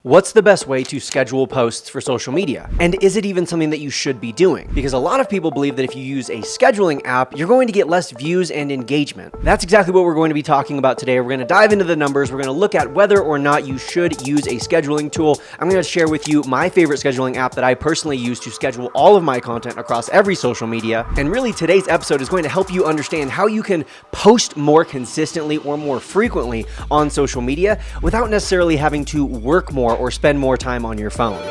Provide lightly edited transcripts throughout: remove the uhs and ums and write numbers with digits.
What's the best way to schedule posts for social media? And is it even something that you should be doing? Because a lot of people believe that if you use a scheduling app, you're going to get less views and engagement. That's exactly what we're going to be talking about today. We're going to dive into the numbers. We're going to look at whether or not you should use a scheduling tool. I'm going to share with you my favorite scheduling app that I personally use to schedule all of my content across every social media. And really, today's episode is going to help you understand how you can post more consistently or more frequently on social media without necessarily having to work more or spend more time on your phone.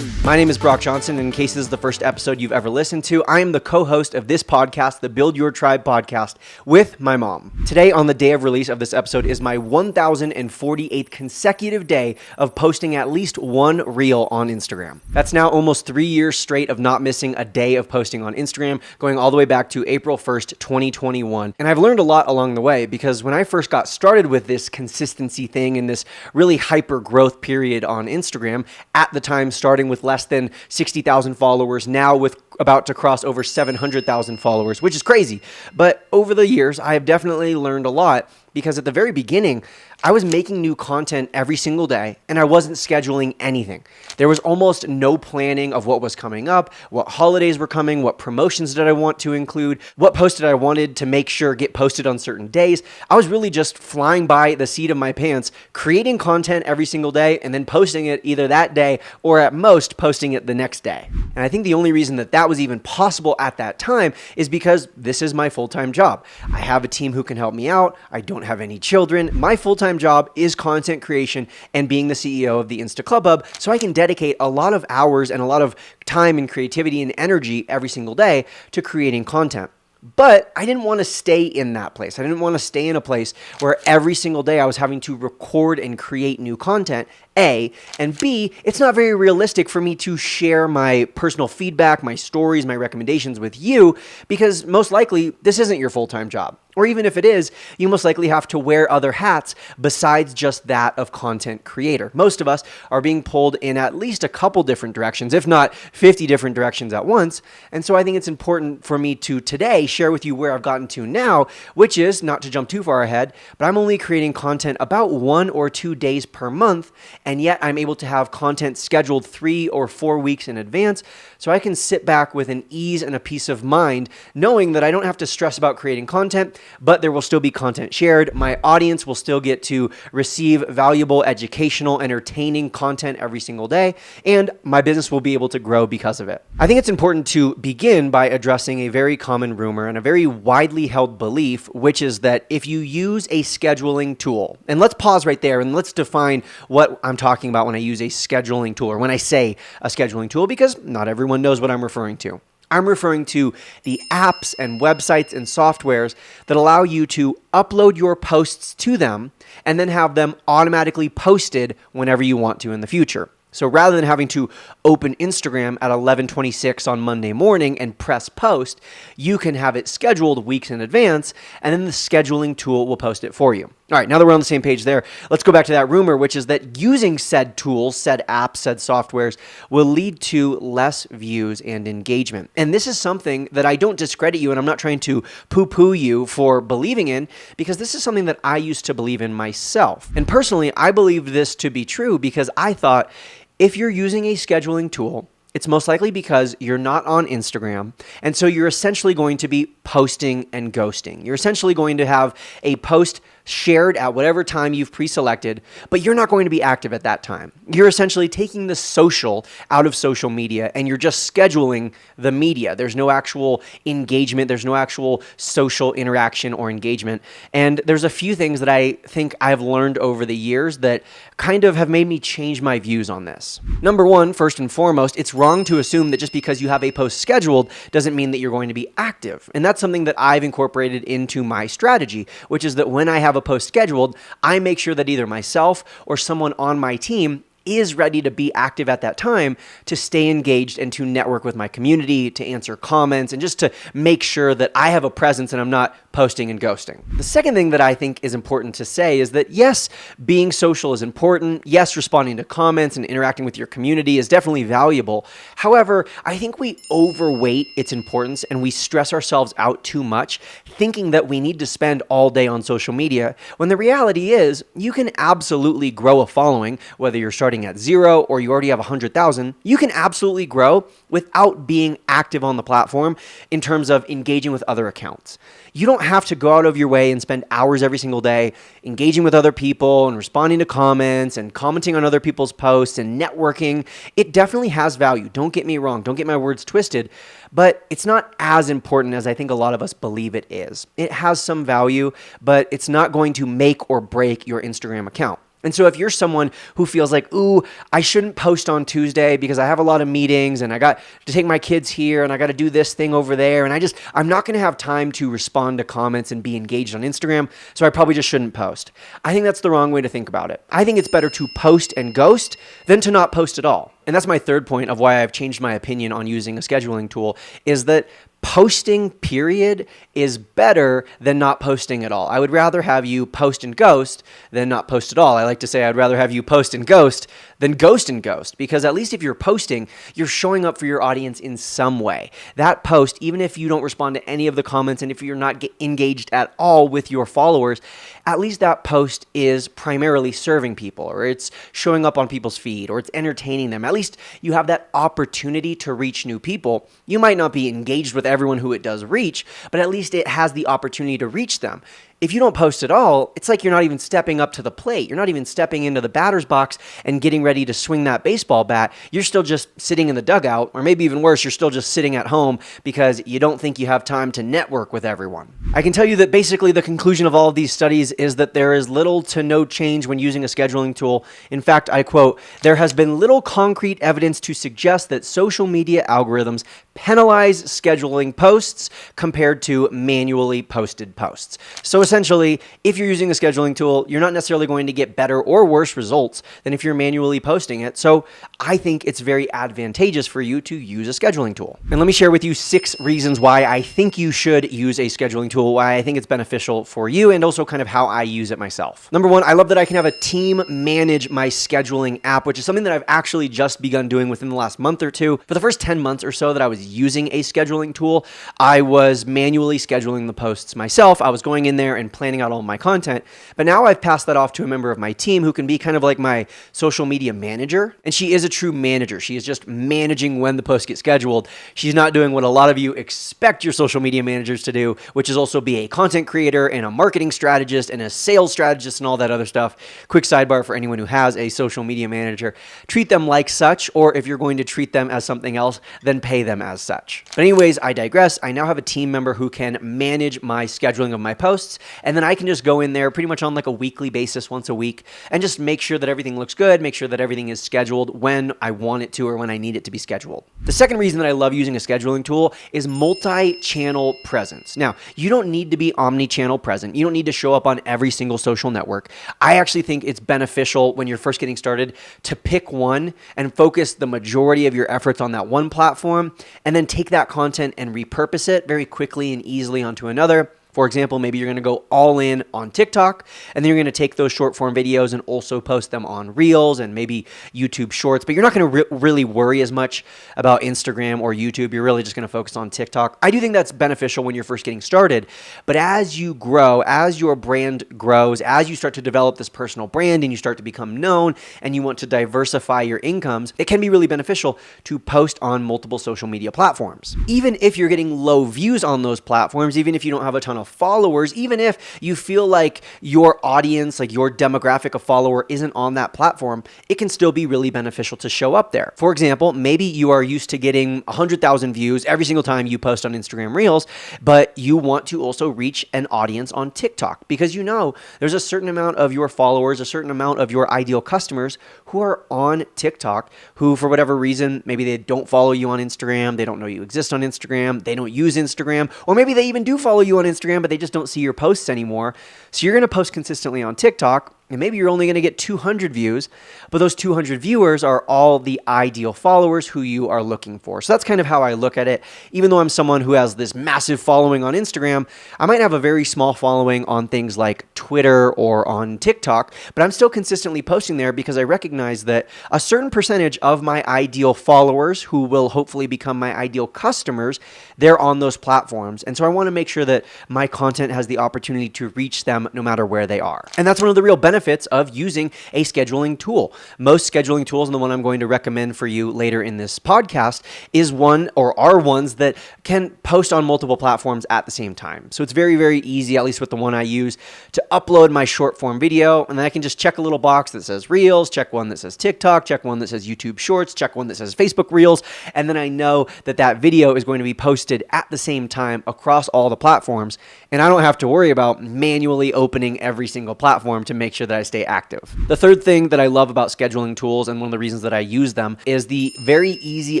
My name is Brock Johnson, and in case this is the first episode you've ever listened to, I am the co-host of this podcast, the Build Your Tribe podcast, with my mom. Today, on the day of release of this episode, is my 1,048th consecutive day of posting at least one reel on Instagram. That's now almost 3 years straight of not missing a day of posting on Instagram, going all the way back to April 1st, 2021. And I've learned a lot along the way, because when I first got started with this consistency thing and this really hyper growth period on Instagram, at the time starting with less than 60,000 followers, now with about to cross over 700,000 followers, which is crazy. But over the years, I have definitely learned a lot, because at the very beginning, I was making new content every single day and I wasn't scheduling anything. There was almost no planning of what was coming up, what holidays were coming, what promotions did I want to include, what posts did I wanted to make sure get posted on certain days. I was really just flying by the seat of my pants, creating content every single day and then posting it either that day or at most posting it the next day. And I think the only reason that was even possible at that time is because this is my full-time job. I have a team who can help me out. I don't have any children. My full-time job is content creation and being the CEO of the InstaClubHub, so I can dedicate a lot of hours and a lot of time and creativity and energy every single day to creating content. But I didn't want to stay in that place. I didn't want to stay in a place where every single day I was having to record and create new content, A, and B, it's not very realistic for me to share my personal feedback, my stories, my recommendations with you, because most likely this isn't your full-time job. Or even if it is, you most likely have to wear other hats besides just that of content creator. Most of us are being pulled in at least a couple different directions, if not 50 different directions at once. And so I think it's important for me to today share with you where I've gotten to now, which is, not to jump too far ahead, but I'm only creating content about 1 or 2 days per month, and yet I'm able to have content scheduled 3 or 4 weeks in advance, so I can sit back with an ease and a peace of mind, knowing that I don't have to stress about creating content, but there will still be content shared. My audience will still get to receive valuable, educational, entertaining content every single day, and my business will be able to grow because of it. I think it's important to begin by addressing a very common rumor and a very widely held belief, which is that if you use a scheduling tool, and let's pause right there and let's define what I'm talking about when I use a scheduling tool or when I say a scheduling tool, because not everyone knows what I'm referring to. I'm referring to the apps and websites and softwares that allow you to upload your posts to them and then have them automatically posted whenever you want to in the future. So rather than having to open Instagram at 11:26 on Monday morning and press post, you can have it scheduled weeks in advance, and then the scheduling tool will post it for you. All right, now that we're on the same page there, let's go back to that rumor, which is that using said tools, said apps, said softwares will lead to less views and engagement. And this is something that I don't discredit you, and I'm not trying to poo-poo you for believing in, because this is something that I used to believe in myself. And personally, I believed this to be true because I thought, if you're using a scheduling tool, it's most likely because you're not on Instagram, and so you're essentially going to be posting and ghosting. You're essentially going to have a post shared at whatever time you've pre-selected, but you're not going to be active at that time. You're essentially taking the social out of social media and you're just scheduling the media. There's no actual engagement. There's no actual social interaction or engagement. And there's a few things that I think I've learned over the years that kind of have made me change my views on this. Number one, first and foremost, it's wrong to assume that just because you have a post scheduled doesn't mean that you're going to be active. And that's something that I've incorporated into my strategy, which is that when I have a post scheduled, I make sure that either myself or someone on my team is ready to be active at that time to stay engaged and to network with my community, to answer comments, and just to make sure that I have a presence and I'm not posting and ghosting. The second thing that I think is important to say is that yes, being social is important. Yes, responding to comments and interacting with your community is definitely valuable. However, I think we overweight its importance and we stress ourselves out too much, thinking that we need to spend all day on social media, when the reality is you can absolutely grow a following, whether you're starting at 0 or you already have 100,000, you can absolutely grow without being active on the platform in terms of engaging with other accounts. You don't have to go out of your way and spend hours every single day engaging with other people and responding to comments and commenting on other people's posts and networking. It definitely has value. Don't get me wrong. Don't get my words twisted, but it's not as important as I think a lot of us believe it is. It has some value, but it's not going to make or break your Instagram account. And so if you're someone who feels like, ooh, I shouldn't post on Tuesday because I have a lot of meetings and I got to take my kids here and I got to do this thing over there and I'm not going to have time to respond to comments and be engaged on Instagram, so I probably just shouldn't post. I think that's the wrong way to think about it. I think it's better to post and ghost than to not post at all. And that's my third point of why I've changed my opinion on using a scheduling tool, is that posting, period, is better than not posting at all. I would rather have you post and ghost than not post at all. I like to say I'd rather have you post and ghost than ghost and ghost, because at least if you're posting, you're showing up for your audience in some way. That post, even if you don't respond to any of the comments and if you're not engaged at all with your followers, at least that post is primarily serving people, or it's showing up on people's feed, or it's entertaining them. At least you have that opportunity to reach new people. You might not be engaged with everyone who it does reach, but at least it has the opportunity to reach them. If you don't post at all, it's like you're not even stepping up to the plate. You're not even stepping into the batter's box and getting ready to swing that baseball bat. You're still just sitting in the dugout, or maybe even worse, you're still just sitting at home because you don't think you have time to network with everyone. I can tell you that basically the conclusion of all of these studies is that there is little to no change when using a scheduling tool. In fact, I quote, "There has been little concrete evidence to suggest that social media algorithms penalize scheduling posts compared to manually posted posts." So essentially, if you're using a scheduling tool, you're not necessarily going to get better or worse results than if you're manually posting it. So I think it's very advantageous for you to use a scheduling tool. And let me share with you 6 reasons why I think you should use a scheduling tool, why I think it's beneficial for you, and also kind of how I use it myself. Number 1, I love that I can have a team manage my scheduling app, which is something that I've actually just begun doing within the last month or two. For the first 10 months or so that I was using a scheduling tool, I was manually scheduling the posts myself. I was going in there and planning out all my content. But now I've passed that off to a member of my team who can be kind of like my social media manager. And she is a true manager. She is just managing when the posts get scheduled. She's not doing what a lot of you expect your social media managers to do, which is also be a content creator and a marketing strategist and a sales strategist and all that other stuff. Quick sidebar for anyone who has a social media manager: treat them like such, or if you're going to treat them as something else, then pay them as such. But anyways, I digress. I now have a team member who can manage my scheduling of my posts, and then I can just go in there pretty much on like a weekly basis, once a week, and just make sure that everything looks good, make sure that everything is scheduled when I want it to or when I need it to be scheduled. The second reason that I love using a scheduling tool is multi-channel presence. Now, you don't need to be omni-channel present. You don't need to show up on every single social network. I actually think it's beneficial when you're first getting started to pick one and focus the majority of your efforts on that one platform, and then take that content and repurpose it very quickly and easily onto another. For example, maybe you're going to go all in on TikTok, and then you're going to take those short form videos and also post them on Reels and maybe YouTube Shorts, but you're not going to really worry as much about Instagram or YouTube. You're really just going to focus on TikTok. I do think that's beneficial when you're first getting started, but as you grow, as your brand grows, as you start to develop this personal brand and you start to become known and you want to diversify your incomes, it can be really beneficial to post on multiple social media platforms. Even if you're getting low views on those platforms, even if you don't have a ton of followers, even if you feel like your audience, like your demographic of follower isn't on that platform, it can still be really beneficial to show up there. For example, maybe you are used to getting 100,000 views every single time you post on Instagram Reels, but you want to also reach an audience on TikTok because you know there's a certain amount of your followers, a certain amount of your ideal customers who are on TikTok, who for whatever reason, maybe they don't follow you on Instagram, they don't know you exist on Instagram, they don't use Instagram, or maybe they even do follow you on Instagram, but they just don't see your posts anymore. So you're going to post consistently on TikTok, And maybe you're only going to get 200 views, but those 200 viewers are all the ideal followers who you are looking for. So that's kind of how I look at it. Even though I'm someone who has this massive following on Instagram, I might have a very small following on things like Twitter or on TikTok, but I'm still consistently posting there because I recognize that a certain percentage of my ideal followers who will hopefully become my ideal customers, they're on those platforms. And so I want to make sure that my content has the opportunity to reach them no matter where they are. And that's one of the real benefits of using a scheduling tool. Most scheduling tools, and the one I'm going to recommend for you later in this podcast, is one or are ones that can post on multiple platforms at the same time. So it's very, very easy, at least with the one I use, to upload my short form video, and then I can just check a little box that says Reels, check one that says TikTok, check one that says YouTube Shorts, check one that says Facebook Reels, and then I know that that video is going to be posted at the same time across all the platforms, and I don't have to worry about manually opening every single platform to make sure that I stay active. The third thing that I love about scheduling tools, and one of the reasons that I use them, is the very easy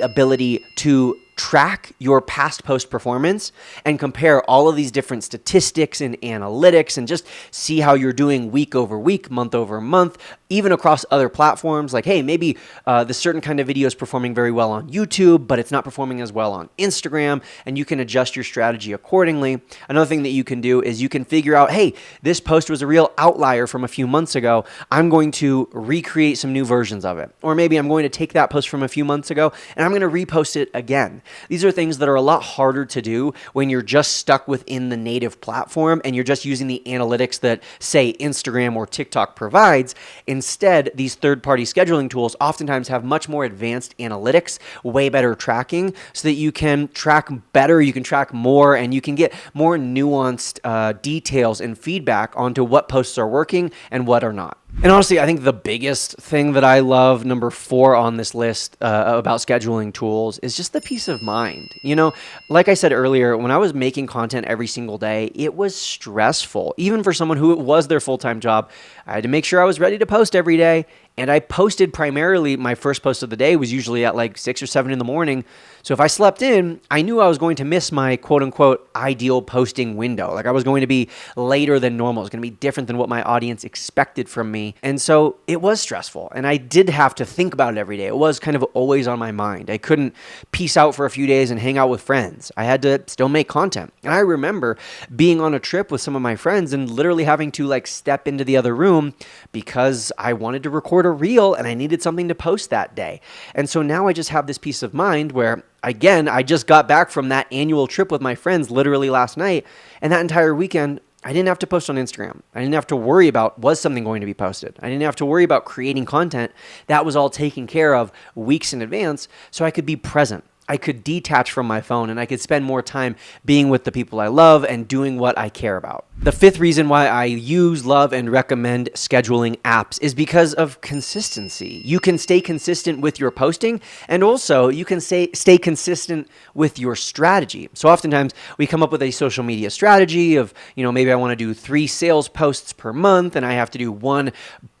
ability to track your past post performance and compare all of these different statistics and analytics and just see how you're doing week over week, month over month, even across other platforms. Like, hey, maybe this certain kind of video is performing very well on YouTube, but it's not performing as well on Instagram, and you can adjust your strategy accordingly. Another thing that you can do is you can figure out, hey, this post was a real outlier from a few months ago. I'm going to recreate some new versions of it. Or maybe I'm going to take that post from a few months ago and I'm going to repost it again. These are things that are a lot harder to do when you're just stuck within the native platform and you're just using the analytics that, say, Instagram or TikTok provides. Instead, these third-party scheduling tools oftentimes have much more advanced analytics, way better tracking, so that you can track better, you can track more, and you can get more nuanced details and feedback onto what posts are working and what are not. And honestly, I think the biggest thing that I love, number 4 on this list about scheduling tools, is just the peace of mind. You know, like I said earlier, when I was making content every single day, it was stressful. Even for someone who it was their full-time job, I had to make sure I was ready to post every day. And I posted primarily, my first post of the day was usually at like 6 or 7 in the morning. So if I slept in, I knew I was going to miss my quote unquote ideal posting window. Like I was going to be later than normal. It was going to be different than what my audience expected from me. And so it was stressful. And I did have to think about it every day. It was kind of always on my mind. I couldn't peace out for a few days and hang out with friends. I had to still make content. And I remember being on a trip with some of my friends and literally having to like step into the other room because I wanted to record a reel and I needed something to post that day. And so now I just have this peace of mind where, again, I just got back from that annual trip with my friends literally last night, and that entire weekend, I didn't have to post on Instagram. I didn't have to worry about, was something going to be posted? I didn't have to worry about creating content. That was all taken care of weeks in advance, so I could be present. I could detach from my phone and I could spend more time being with the people I love and doing what I care about. The 5th reason why I use, love, and recommend scheduling apps is because of consistency. You can stay consistent with your posting, and also you can stay consistent with your strategy. So oftentimes we come up with a social media strategy of, maybe I want to do 3 sales posts per month and I have to do 1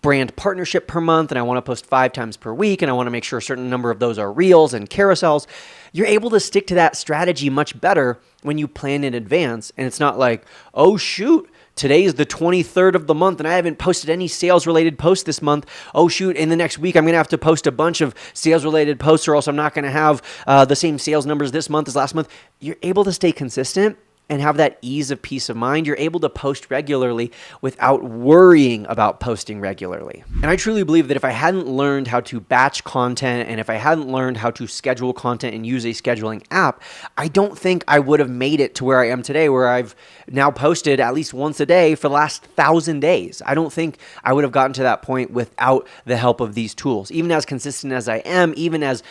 brand partnership per month, and I want to post 5 times per week, and I want to make sure a certain number of those are reels and carousels. You're able to stick to that strategy much better when you plan in advance, and it's not like, oh shoot, today is the 23rd of the month and I haven't posted any sales-related posts this month. Oh shoot, in the next week I'm going to have to post a bunch of sales-related posts or else I'm not going to have the same sales numbers this month as last month. You're able to stay consistent and have that ease of peace of mind. You're able to post regularly without worrying about posting regularly. And I truly believe that if I hadn't learned how to batch content and if I hadn't learned how to schedule content and use a scheduling app, I don't think I would have made it to where I am today, where I've now posted at least once a day for the last 1,000 days. I don't think I would have gotten to that point without the help of these tools. Even as consistent as I am, even as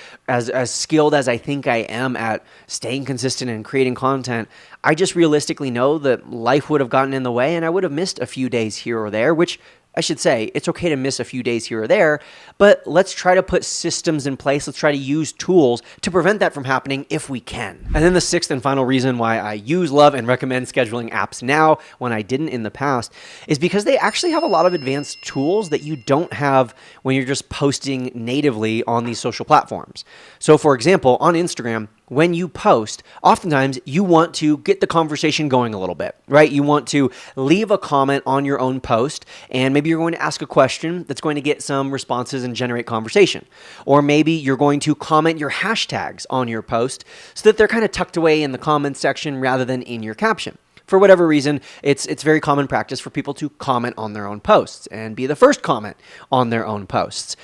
skilled as I think I am at staying consistent and creating content, I just realistically know that life would have gotten in the way and I would have missed a few days here or there, which I should say, it's okay to miss a few days here or there, but let's try to put systems in place. Let's try to use tools to prevent that from happening if we can. And then the 6th and final reason why I use, love, and recommend scheduling apps now when I didn't in the past is because they actually have a lot of advanced tools that you don't have when you're just posting natively on these social platforms. So for example, on Instagram, when you post, oftentimes you want to get the conversation going a little bit, right? You want to leave a comment on your own post, and maybe you're going to ask a question that's going to get some responses and generate conversation. Or maybe you're going to comment your hashtags on your post so that they're kind of tucked away in the comments section rather than in your caption. For whatever reason, it's very common practice for people to comment on their own posts and be the first comment on their own posts.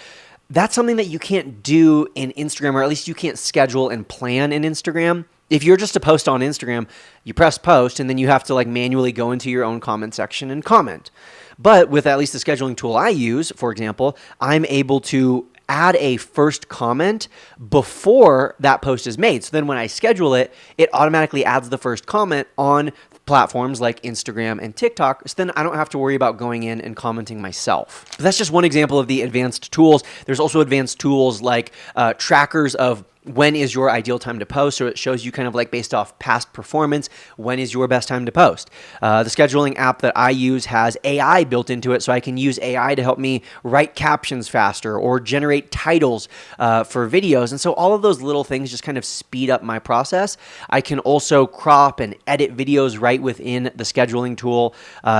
That's something that you can't do in Instagram, or at least you can't schedule and plan in Instagram. If you're just to post on Instagram, you press post and then you have to manually go into your own comment section and comment. But with at least the scheduling tool I use, for example, I'm able to add a first comment before that post is made. So then when I schedule it, it automatically adds the first comment on platforms like Instagram and TikTok, so then I don't have to worry about going in and commenting myself. But that's just one example of the advanced tools. There's also advanced tools like trackers of when is your ideal time to post. So it shows you kind of based off past performance, when is your best time to post. The scheduling app that I use has AI built into it, so I can use AI to help me write captions faster or generate titles for videos. And so all of those little things just kind of speed up my process. I can also crop and edit videos right within the scheduling tool.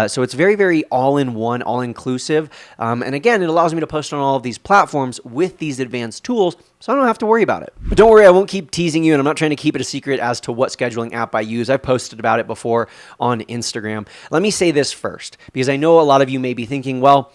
So it's very, very all-in-one, all-inclusive. And again, it allows me to post on all of these platforms with these advanced tools, so I don't have to worry about it. But don't worry, I won't keep teasing you, and I'm not trying to keep it a secret as to what scheduling app I use. I've posted about it before on Instagram. Let me say this first, because I know a lot of you may be thinking, well,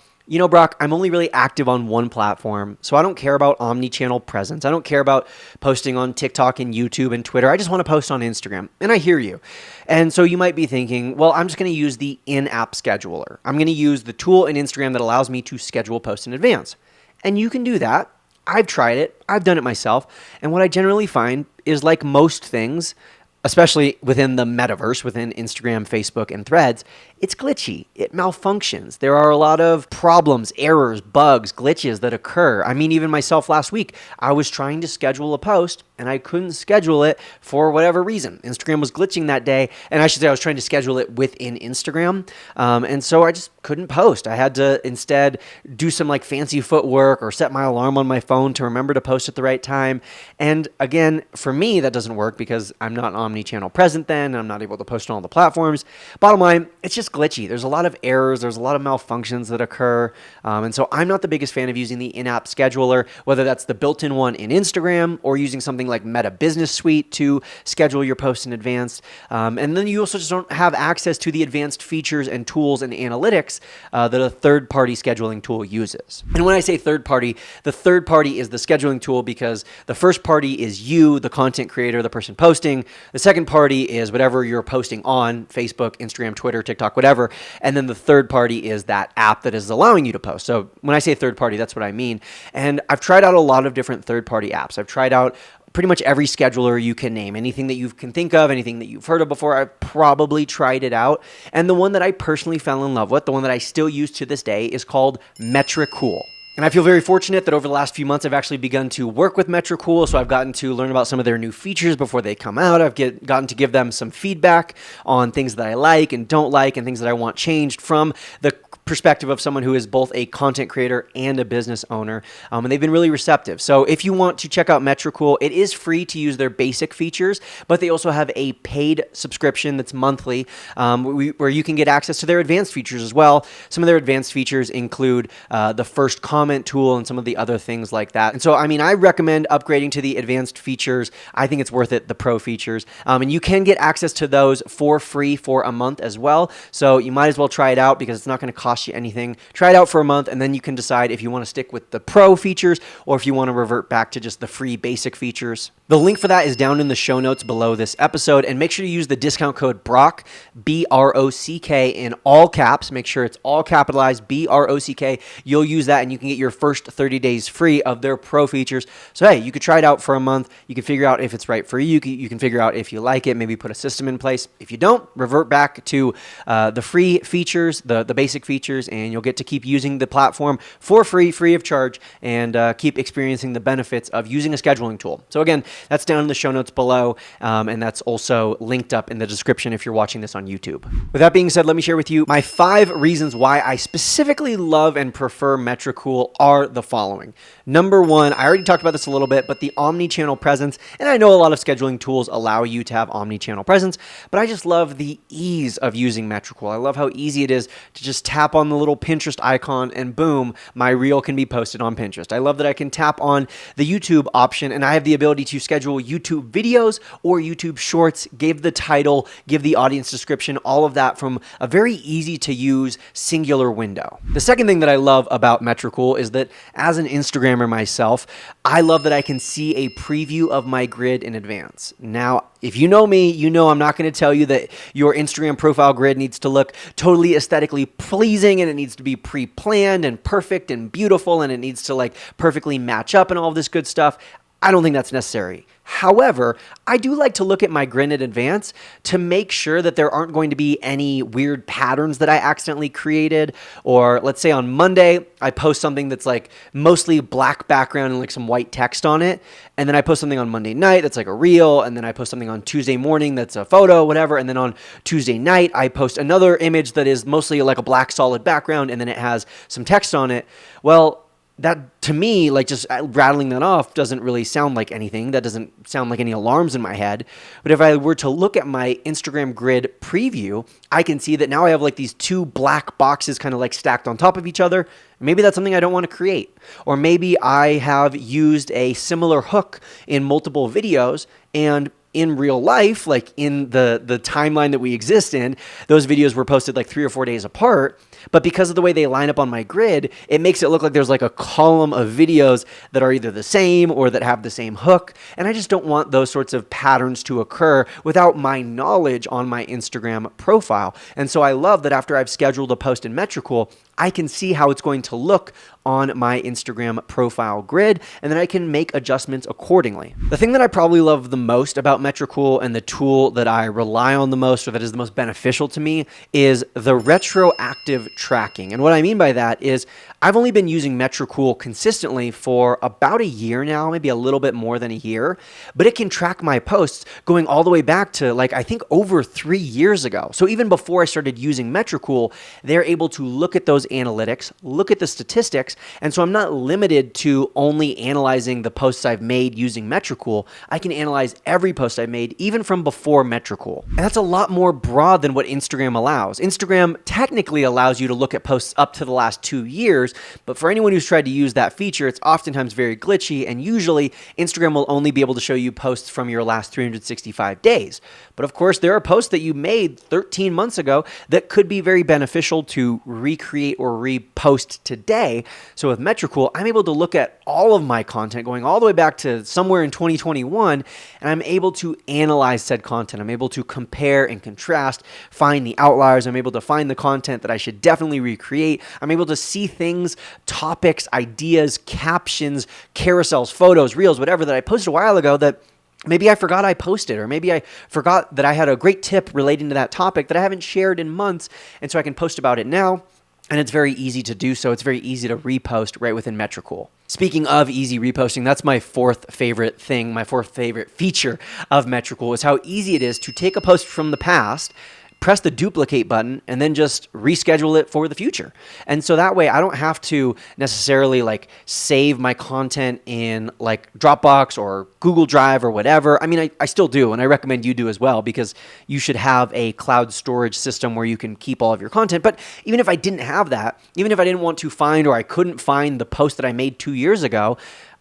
Brock, I'm only really active on one platform, so I don't care about OmniChannel Presence. I don't care about posting on TikTok and YouTube and Twitter. I just want to post on Instagram. And I hear you. And so you might be thinking, well, I'm just going to use the in-app scheduler. I'm going to use the tool in Instagram that allows me to schedule posts in advance. And you can do that. I've tried it. I've done it myself. And what I generally find is, like most things, especially within the metaverse, within Instagram, Facebook, and Threads, it's glitchy. It malfunctions. There are a lot of problems, errors, bugs, glitches that occur. I mean, even myself last week, I was trying to schedule a post and I couldn't schedule it for whatever reason. Instagram was glitching that day, and I should say I was trying to schedule it within Instagram. And so I just couldn't post. I had to instead do some fancy footwork or set my alarm on my phone to remember to post at the right time. And again, for me, that doesn't work because I'm not omni-channel present then, and I'm not able to post on all the platforms. Bottom line, it's just glitchy. There's a lot of errors. There's a lot of malfunctions that occur. And so I'm not the biggest fan of using the in-app scheduler, whether that's the built-in one in Instagram or using something like Meta Business Suite to schedule your posts in advance. And then you also just don't have access to the advanced features and tools and analytics that a third-party scheduling tool uses. And when I say third-party, the third party is the scheduling tool because the first party is you, the content creator, the person posting. The second party is whatever you're posting on Facebook, Instagram, Twitter, TikTok, whatever. And then the third party is that app that is allowing you to post. So when I say third party, that's what I mean. And I've tried out a lot of different third-party apps. I've tried out pretty much every scheduler you can name. Anything that you can think of, anything that you've heard of before, I've probably tried it out. And the one that I personally fell in love with, the one that I still use to this day, is called Metricool. And I feel very fortunate that over the last few months, I've actually begun to work with Metricool. So I've gotten to learn about some of their new features before they come out. I've gotten to give them some feedback on things that I like and don't like and things that I want changed from the perspective of someone who is both a content creator and a business owner. And they've been really receptive. So if you want to check out Metricool, it is free to use their basic features, but they also have a paid subscription that's monthly where you can get access to their advanced features as well. Some of their advanced features include the first comment tool and some of the other things like that. And so, I recommend upgrading to the advanced features. I think it's worth it, the pro features. And you can get access to those for free for a month as well. So you might as well try it out because it's not going to cost you anything. Try it out for a month, and then you can decide if you want to stick with the pro features or if you want to revert back to just the free basic features. The link for that is down in the show notes below this episode, and make sure you use the discount code BROCK, B-R-O-C-K, in all caps. Make sure it's all capitalized, B-R-O-C-K. You'll use that, and you can get your first 30 days free of their pro features. So, hey, you could try it out for a month. You can figure out if it's right for you. You can figure out if you like it, maybe put a system in place. If you don't, revert back to the free features, the basic features, and you'll get to keep using the platform for free of charge, and keep experiencing the benefits of using a scheduling tool. So again, That's down in the show notes below, and that's also linked up in the description if you're watching this on YouTube. With that being said, let me share with you my 5 reasons why I specifically love and prefer Metricool are the following. Number 1, I already talked about this a little bit, but the Omni-Channel Presence, and I know a lot of scheduling tools allow you to have Omni-Channel Presence, but I just love the ease of using Metricool. I love how easy it is to just tap on the little Pinterest icon and boom, my reel can be posted on Pinterest. I love that I can tap on the YouTube option and I have the ability to schedule YouTube videos or YouTube shorts, give the title, give the audience description, all of that from a very easy to use singular window. The second thing that I love about Metricool is that as an Instagrammer myself, I love that I can see a preview of my grid in advance. Now, if you know me, you know I'm not going to tell you that your Instagram profile grid needs to look totally aesthetically pleasing and it needs to be pre-planned and perfect and beautiful and it needs to like perfectly match up and all of this good stuff. I don't think that's necessary. However, I do like to look at my grid in advance to make sure that there aren't going to be any weird patterns that I accidentally created. Or let's say on Monday, I post something that's like mostly black background and like some white text on it. And then I post something on Monday night that's like a reel. And then I post something on Tuesday morning that's a photo, whatever. And then on Tuesday night, I post another image that is mostly like a black solid background and then it has some text on it. Well, that to me, like just rattling that off doesn't really sound like anything. That doesn't sound like any alarms in my head. But if I were to look at my Instagram grid preview, I can see that now I have like these 2 black boxes kind of like stacked on top of each other. Maybe that's something I don't want to create. Or maybe I have used a similar hook in multiple videos and in real life, like in the timeline that we exist in, those videos were posted like 3 or 4 days apart. But because of the way they line up on my grid, it makes it look like there's like a column of videos that are either the same or that have the same hook. And I just don't want those sorts of patterns to occur without my knowledge on my Instagram profile. And so I love that after I've scheduled a post in Metricool, I can see how it's going to look on my Instagram profile grid, and then I can make adjustments accordingly. The thing that I probably love the most about Metricool and the tool that I rely on the most or that is the most beneficial to me is the retroactive tracking. And what I mean by that is I've only been using Metricool consistently for about a year now, maybe a little bit more than a year, but it can track my posts going all the way back to like, I think over 3 years ago. So even before I started using Metricool, they're able to look at those analytics, look at the statistics, and so I'm not limited to only analyzing the posts I've made using Metricool. I can analyze every post I've made, even from before Metricool. And that's a lot more broad than what Instagram allows. Instagram technically allows you to look at posts up to the last 2 years, but for anyone who's tried to use that feature, it's oftentimes very glitchy, and usually Instagram will only be able to show you posts from your last 365 days. But of course, there are posts that you made 13 months ago that could be very beneficial to recreate or repost today. So with Metricool, I'm able to look at all of my content going all the way back to somewhere in 2021, and I'm able to analyze said content. I'm able to compare and contrast, find the outliers. I'm able to find the content that I should definitely recreate. I'm able to see things, topics, ideas, captions, carousels, photos, reels, whatever that I posted a while ago that maybe I forgot I posted, or maybe I forgot that I had a great tip relating to that topic that I haven't shared in months, and so I can post about it now. And it's very easy to do so. It's very easy to repost right within Metricool. Speaking of easy reposting, that's my 4th favorite thing, my 4th favorite feature of Metricool is how easy it is to take a post from the past, press the duplicate button, and then just reschedule it for the future. And so that way I don't have to necessarily like save my content in like Dropbox or Google Drive or whatever. I mean, I still do, and I recommend you do as well, because you should have a cloud storage system where you can keep all of your content. But even if I didn't have that, even if I didn't want to find or I couldn't find the post that I made 2 years ago,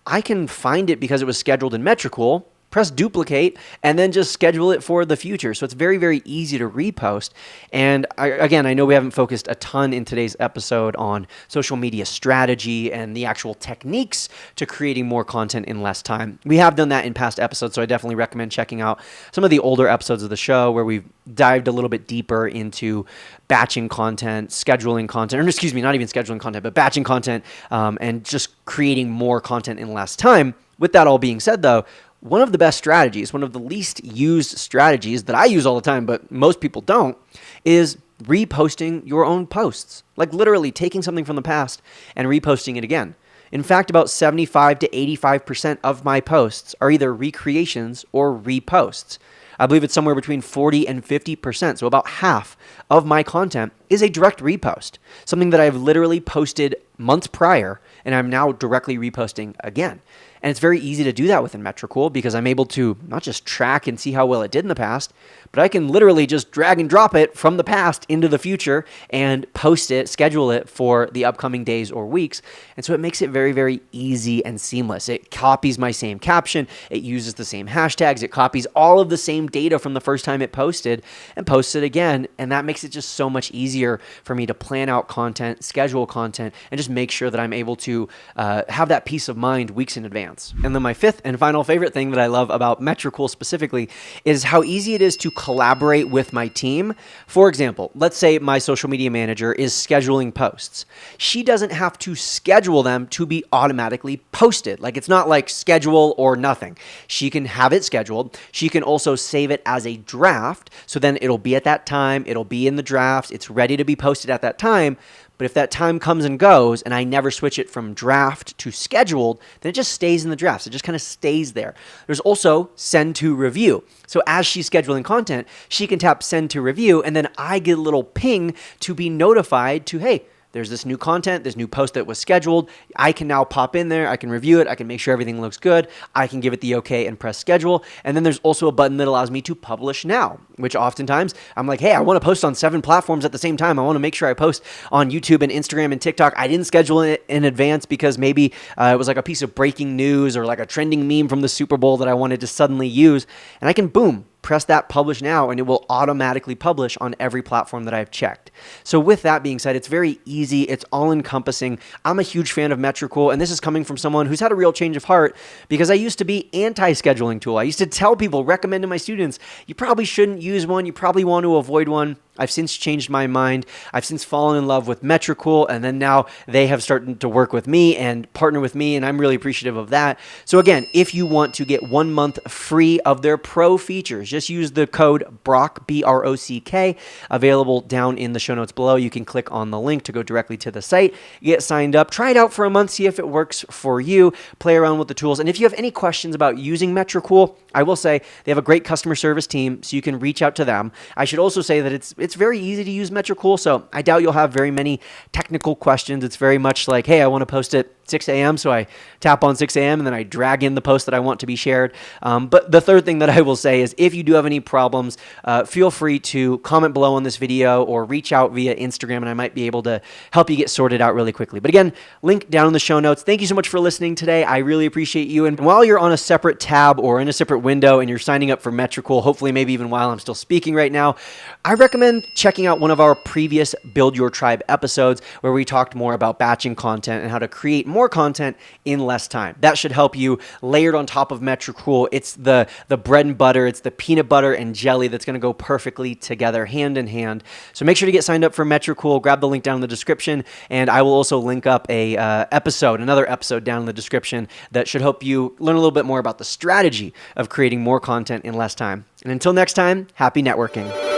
I can find it because it was scheduled in Metricool, press duplicate, and then just schedule it for the future. So it's very, very easy to repost. And I know we haven't focused a ton in today's episode on social media strategy and the actual techniques to creating more content in less time. We have done that in past episodes, so I definitely recommend checking out some of the older episodes of the show where we've dived a little bit deeper into batching content, scheduling content, or excuse me, not even scheduling content, but batching content, and just creating more content in less time. With that all being said, though, one of the best strategies, one of the least used strategies that I use all the time, but most people don't, is reposting your own posts. Like literally taking something from the past and reposting it again. In fact, about 75 to 85% of my posts are either recreations or reposts. I believe it's somewhere between 40 and 50%. So about half of my content is a direct repost, something that I've literally posted months prior and I'm now directly reposting again. And it's very easy to do that within Metricool because I'm able to not just track and see how well it did in the past, but I can literally just drag and drop it from the past into the future and post it, schedule it for the upcoming days or weeks. And so it makes it very, very easy and seamless. It copies my same caption. It uses the same hashtags. It copies all of the same data from the first time it posted and posts it again. And that makes it just so much easier for me to plan out content, schedule content, and just make sure that I'm able to have that peace of mind weeks in advance. And then my fifth and final favorite thing that I love about Metricool specifically is how easy it is to collaborate with my team. For example, let's say my social media manager is scheduling posts. She doesn't have to schedule them to be automatically posted. Like it's not like schedule or nothing. She can have it scheduled. She can also save it as a draft. So then it'll be at that time. It'll be in the drafts. It's ready to be posted at that time. But if that time comes and goes and I never switch it from draft to scheduled, then it just stays in the drafts. It just kind of stays there. There's also send to review. So as she's scheduling content, she can tap send to review, and then I get a little ping to be notified to, hey, there's this new content, this new post that was scheduled. I can now pop in there. I can review it. I can make sure everything looks good. I can give it the okay and press schedule. And then there's also a button that allows me to publish now, which oftentimes I'm like, hey, I want to post on 7 platforms at the same time. I want to make sure I post on YouTube and Instagram and TikTok. I didn't schedule it in advance because maybe it was like a piece of breaking news or like a trending meme from the Super Bowl that I wanted to suddenly use. And I can, boom, press that publish now and it will automatically publish on every platform that I've checked. So with that being said, it's very easy. It's all encompassing. I'm a huge fan of Metricool, and this is coming from someone who's had a real change of heart because I used to be anti-scheduling tool. I used to tell people, recommend to my students, you probably shouldn't use one. You probably want to avoid one. I've since changed my mind. I've since fallen in love with Metricool, and then now they have started to work with me and partner with me, and I'm really appreciative of that. So again, if you want to get 1 month free of their pro features, just use the code BROCK, B-R-O-C-K, available down in the show notes below. You can click on the link to go directly to the site, get signed up, try it out for a month, see if it works for you, play around with the tools. And if you have any questions about using Metricool, I will say they have a great customer service team, so you can reach out to them. I should also say that it's very easy to use Metricool, so I doubt you'll have very many technical questions. It's very much like, hey, I want to post at 6 a.m., so I tap on 6 a.m. and then I drag in the post that I want to be shared. But the third thing that I will say is if you do have any problems, feel free to comment below on this video or reach out via Instagram, and I might be able to help you get sorted out really quickly. But again, link down in the show notes. Thank you so much for listening today. I really appreciate you. And while you're on a separate tab or in a separate window and you're signing up for Metricool, hopefully maybe even while I'm still speaking right now, I recommend checking out one of our previous Build Your Tribe episodes where we talked more about batching content and how to create more content in less time. That should help you layered on top of Metricool. It's the bread and butter. It's the peanut butter and jelly that's going to go perfectly together, hand in hand. So make sure to get signed up for Metricool. Grab the link down in the description, and I will also link up another episode down in the description that should help you learn a little bit more about the strategy of creating more content in less time. And until next time, happy networking.